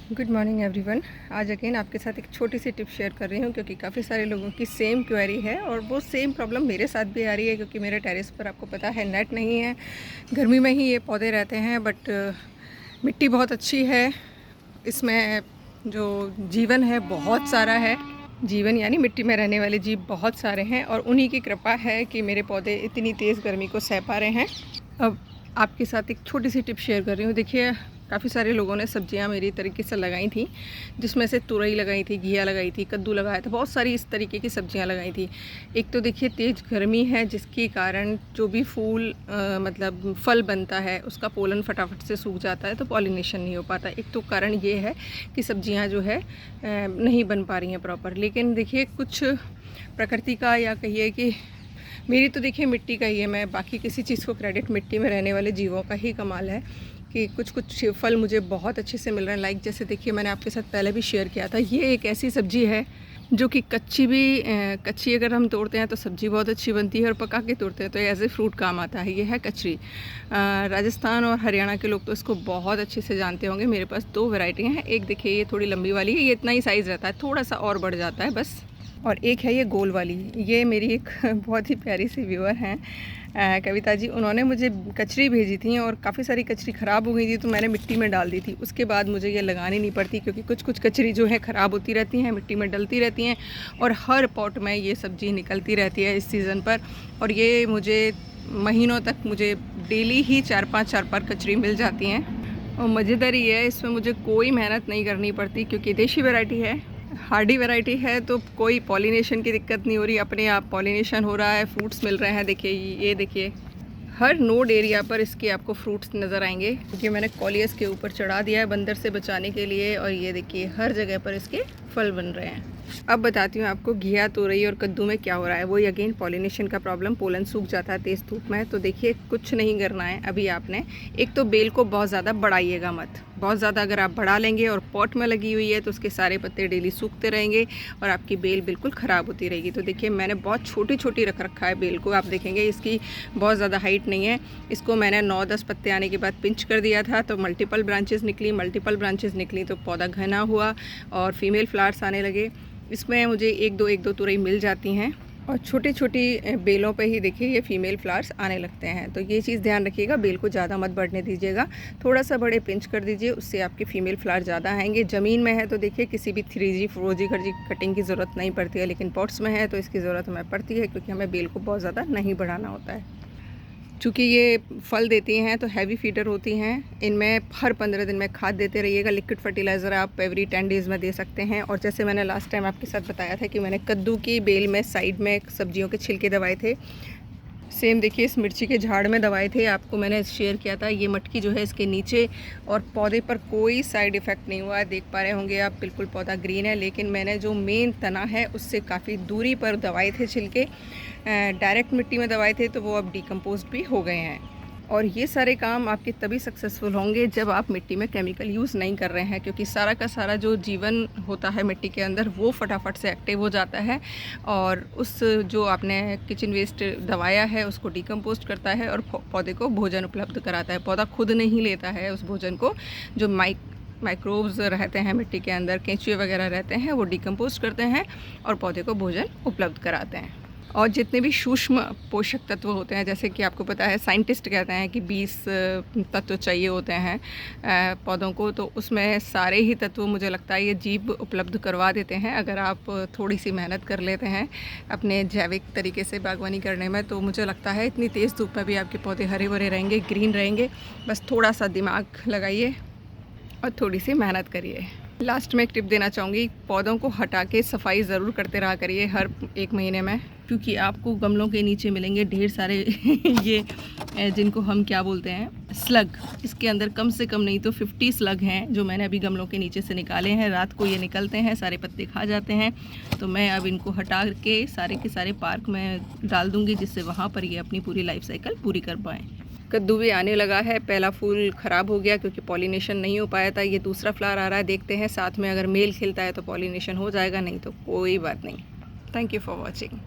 Good morning everyone. आज again आपके साथ एक छोटी सी टिप शेयर कर रही हूँ क्योंकि काफ़ी सारे लोगों की सेम क्वेरी है और वो सेम प्रॉब्लम मेरे साथ भी आ रही है क्योंकि मेरे टेरेस पर आपको पता है नेट नहीं है। गर्मी में ही ये पौधे रहते हैं बट मिट्टी बहुत अच्छी है, इसमें जो जीवन है बहुत सारा है। जीवन यानी मिट्टी में रहने वाले जीव बहुत सारे हैं और उन्हीं की कृपा है कि मेरे पौधे इतनी तेज़ गर्मी को सह पा रहे हैं। अब आपके साथ एक छोटी सी टिप शेयर कर रही हूँ। देखिए, काफ़ी सारे लोगों ने सब्जियां मेरी तरीके से लगाई थी, जिसमें से तुरई लगाई थी, घिया लगाई थी, कद्दू लगाया था, बहुत सारी इस तरीके की सब्जियां लगाई थी। एक तो देखिए तेज़ गर्मी है जिसके कारण जो भी फूल मतलब फल बनता है उसका पोलन फटाफट से सूख जाता है तो पॉलिनेशन नहीं हो पाता। एक तो कारण ये है कि सब्जियाँ जो है नहीं बन पा रही हैं प्रॉपर। लेकिन देखिए कुछ प्रकृति का या कहिए कि मेरी तो देखिए मिट्टी का ही है, मैं बाकी किसी चीज़ को क्रेडिट मिट्टी में रहने वाले जीवों का ही कमाल है कि कुछ कुछ फल मुझे बहुत अच्छे से मिल रहे हैं। लाइक जैसे देखिए मैंने आपके साथ पहले भी शेयर किया था, ये एक ऐसी सब्जी है जो कि कच्ची अगर हम तोड़ते हैं तो सब्ज़ी बहुत अच्छी बनती है और पका के तोड़ते हैं तो एज ए फ्रूट काम आता है। ये है कचरी। राजस्थान और हरियाणा के लोग तो इसको बहुत अच्छे से जानते होंगे। मेरे पास 2 वैरायटियाँ हैं। एक देखिए ये थोड़ी लंबी वाली है, ये इतना ही साइज़ रहता है, थोड़ा सा और बढ़ जाता है बस। और एक है ये गोल वाली, ये मेरी एक बहुत ही प्यारी सी व्यूअर हैं कविता जी, उन्होंने मुझे कचरी भेजी थी और काफ़ी सारी कचरी ख़राब हो गई थी तो मैंने मिट्टी में डाल दी थी। उसके बाद मुझे ये लगानी नहीं पड़ती क्योंकि कुछ कुछ कचरी जो है ख़राब होती रहती हैं, मिट्टी में डलती रहती हैं और हर पॉट में ये सब्ज़ी निकलती रहती है इस सीज़न पर। और ये मुझे महीनों तक मुझे डेली ही 4-5 कचरी मिल जाती हैं। और मज़ेदार ये है, इसमें मुझे कोई मेहनत नहीं करनी पड़ती क्योंकि देशी वैरायटी है, हार्डी वैरायटी है तो कोई पॉलिनेशन की दिक्कत नहीं हो रही, अपने आप पॉलिनेशन हो रहा है, फ्रूट्स मिल रहे हैं। देखिए ये देखिए हर नोड एरिया पर इसके आपको फ्रूट्स नज़र आएंगे क्योंकि मैंने कॉलियस के ऊपर चढ़ा दिया है बंदर से बचाने के लिए। और ये देखिए हर जगह पर इसके फल बन रहे हैं। अब बताती हूँ आपको घिया, तोरई और कद्दू में क्या हो रहा है। वही अगेन पॉलिनेशन का प्रॉब्लम, पोलन सूख जाता है तेज़ धूप में। तो देखिए कुछ नहीं करना है अभी आपने। एक तो बेल को बहुत ज़्यादा बढ़ाइएगा मत, बहुत ज़्यादा अगर आप बढ़ा लेंगे और पॉट में लगी हुई है तो उसके सारे पत्ते डेली सूखते रहेंगे और आपकी बेल बिल्कुल ख़राब होती रहेगी। तो देखिए मैंने बहुत छोटी छोटी रख रखा है बेल को, आप देखेंगे इसकी बहुत ज़्यादा हाइट नहीं है। इसको मैंने 9-10 पत्ते आने के बाद पिंच कर दिया था तो मल्टीपल ब्रांचेस निकली तो पौधा घना हुआ और फीमेल फ्लावर्स आने लगे। इसमें मुझे एक दो तुरई मिल जाती हैं और छोटी छोटी बेलों पे ही देखिए ये फीमेल फ्लावर्स आने लगते हैं। तो ये चीज़ ध्यान रखिएगा, बेल को ज़्यादा मत बढ़ने दीजिएगा, थोड़ा सा बड़े पिंच कर दीजिए, उससे आपके फीमेल फ्लावर ज़्यादा आएंगे। ज़मीन में है तो देखिए किसी भी 3G 4G कटिंग की ज़रूरत नहीं पड़ती है, लेकिन पॉट्स में है तो इसकी ज़रूरत हमें पड़ती है क्योंकि हमें बेल को बहुत ज़्यादा नहीं बढ़ाना होता है। चूँकि ये फल देती हैं तो हैवी फीडर होती हैं, इनमें हर 15 दिन में खाद देते रहिएगा। लिक्विड फर्टिलाइज़र आप एवरी 10 डेज़ में दे सकते हैं। और जैसे मैंने लास्ट टाइम आपके साथ बताया था कि मैंने कद्दू की बेल में साइड में सब्जियों के छिलके दबाए थे, सेम देखिए इस मिर्ची के झाड़ में दवाए थे, आपको मैंने शेयर किया था। ये मटकी जो है इसके नीचे और पौधे पर कोई साइड इफ़ेक्ट नहीं हुआ है, देख पा रहे होंगे आप, बिल्कुल पौधा ग्रीन है। लेकिन मैंने जो मेन तना है उससे काफ़ी दूरी पर दवाए थे छिलके, डायरेक्ट मिट्टी में दवाए थे तो वो अब डिकम्पोज भी हो गए हैं। और ये सारे काम आपके तभी सक्सेसफुल होंगे जब आप मिट्टी में केमिकल यूज़ नहीं कर रहे हैं क्योंकि सारा का सारा जो जीवन होता है मिट्टी के अंदर वो फटाफट से एक्टिव हो जाता है और उस जो आपने किचन वेस्ट दबाया है उसको डिकम्पोस्ट करता है और पौधे को भोजन उपलब्ध कराता है। पौधा खुद नहीं लेता है उस भोजन को, जो माइक्रोब्स रहते हैं मिट्टी के अंदर, केंचुए वगैरह रहते हैं, वो डिकम्पोस्ट करते हैं और पौधे को भोजन उपलब्ध कराते हैं। और जितने भी सूक्ष्म पोषक तत्व होते हैं, जैसे कि आपको पता है साइंटिस्ट कहते हैं कि 20 तत्व चाहिए होते हैं पौधों को, तो उसमें सारे ही तत्व मुझे लगता है ये जीव उपलब्ध करवा देते हैं अगर आप थोड़ी सी मेहनत कर लेते हैं अपने जैविक तरीके से बागवानी करने में। तो मुझे लगता है इतनी तेज़ धूप में भी आपके पौधे हरे भरे रहेंगे, ग्रीन रहेंगे। बस थोड़ा सा दिमाग लगाइए और थोड़ी सी मेहनत करिए। लास्ट में एक टिप देना चाहूँगी, पौधों को हटा के सफाई ज़रूर करते रहा करिए हर 1 महीने में, क्योंकि आपको गमलों के नीचे मिलेंगे ढेर सारे ये जिनको हम क्या बोलते हैं, स्लग। इसके अंदर कम से कम नहीं तो 50 स्लग हैं जो मैंने अभी गमलों के नीचे से निकाले हैं। रात को ये निकलते हैं, सारे पत्ते खा जाते हैं, तो मैं अब इनको हटा के सारे के सारे पार्क में डाल दूँगी जिससे वहाँ पर ये अपनी पूरी लाइफ साइकिल पूरी कर पाएँ। कद्दू भी आने लगा है, पहला फूल ख़राब हो गया क्योंकि पॉलिनेशन नहीं हो पाया था। ये दूसरा फ्लावर आ रहा है, देखते हैं साथ में अगर मेल खिलता है तो पॉलिनेशन हो जाएगा, नहीं तो कोई बात नहीं। Thank you for watching.